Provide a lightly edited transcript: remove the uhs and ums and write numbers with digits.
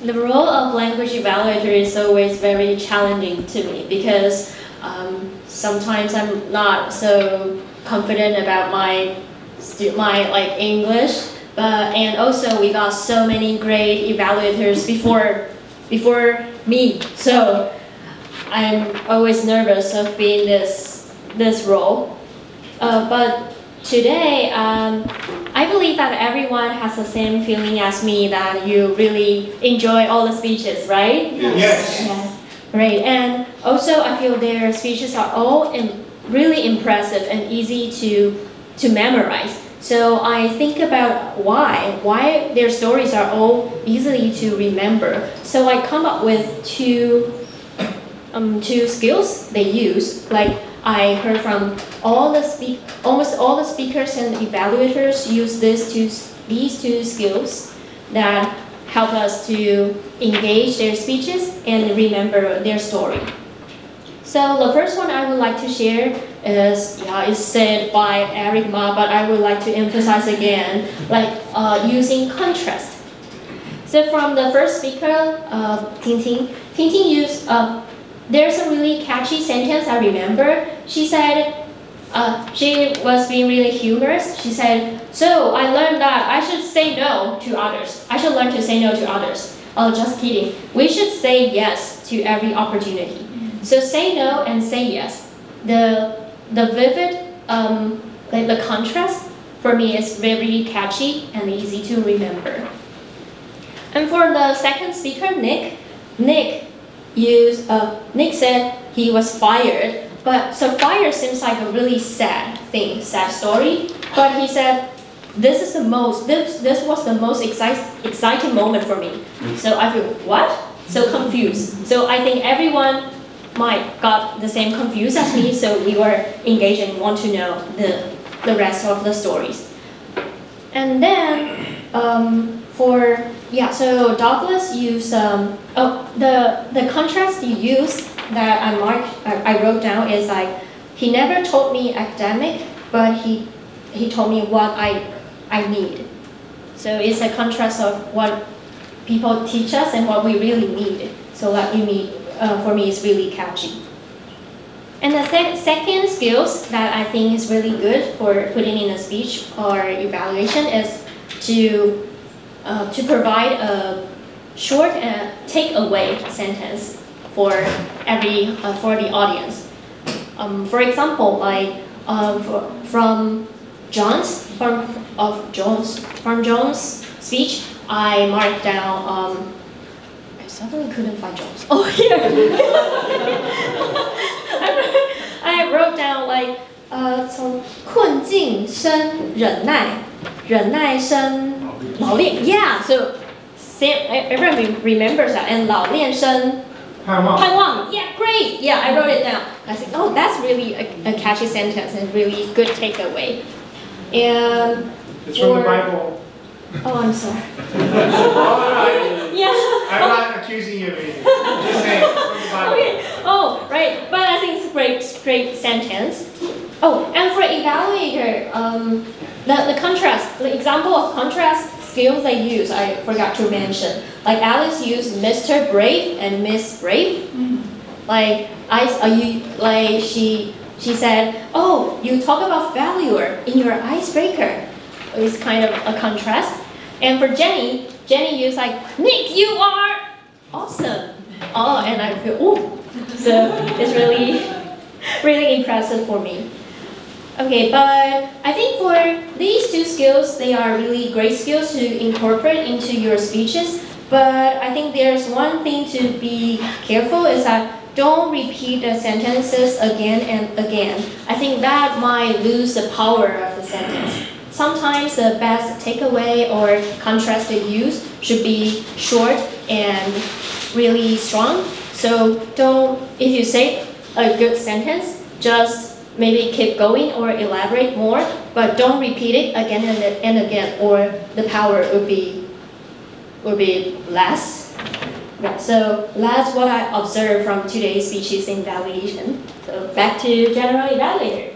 the role of language evaluator is always very challenging to me because sometimes I'm not so confident about my English, and also we got so many great evaluators before me, so I'm always nervous of being this role. But today, I believe that everyone has the same feeling as me, that you really enjoy all the speeches, right? Yes. Yes. Great. And also, I feel their speeches are all really impressive and easy to memorize. So I think about why their stories are all easily to remember. So I come up with two skills they use. Like I heard from almost all the speakers and evaluators use these two skills that help us to engage their speeches and remember their story. So the first one I would like to share is said by Eric Ma, but I would like to emphasize again, like using contrast. So from the first speaker, Ting used, there's a really catchy sentence I remember. She said, she was being really humorous. She said, so I learned that I should say no to others. I should learn to say no to others. Oh, just kidding. We should say yes to every opportunity. So say no and say yes. The vivid, like the contrast for me is very catchy and easy to remember. And for the second speaker, Nick said he was fired. But so fire seems like a really sad thing, sad story. But he said, this was the most exciting moment for me. So I feel, what? So confused. So I think everyone might got the same confused as me, so we were engaged and want to know the rest of the stories. And then so Douglas used the contrast you use that I wrote down is like, he never told me academic, but he told me what I need. So it's a contrast of what people teach us and what we really need. So that for me is really catchy. And the second skills that I think is really good for putting in a speech or evaluation is to provide a short takeaway sentence for the audience. For example, like from John's speech, I marked down. I suddenly couldn't find John's. Oh, here. I wrote down like 从困境生忍耐，忍耐生老练. Yeah, so everyone remembers that. And 老练生盼望. Yeah, great. Yeah, I wrote it down. I think, oh, that's really a catchy sentence and really good takeaway. And it's from the Bible. Oh, I'm sorry. Yeah. I'm not accusing you of anything. Just saying, it's from the Bible. Okay. Oh, right. But I think it's a great sentence. Oh, and for evaluator, the contrast, the example of contrast skills they use, I forgot to mention. Like Alice used Mr. Brave and Miss Brave. Like she said, oh, you talk about failure in your icebreaker. It's kind of a contrast. And for Jenny used like, Nick, you are awesome. Oh, and I feel, oh. So it's really impressive for me. Okay, but I think for these two skills, they are really great skills to incorporate into your speeches. But I think there's one thing to be careful is that don't repeat the sentences again and again. I think that might lose the power of the sentence. Sometimes the best takeaway or contrast they use should be short and really strong. So if you say a good sentence, just maybe keep going or elaborate more, but don't repeat it again and again, or the power would be less. Yeah, so that's what I observed from today's speeches evaluation. So back to General Evaluator.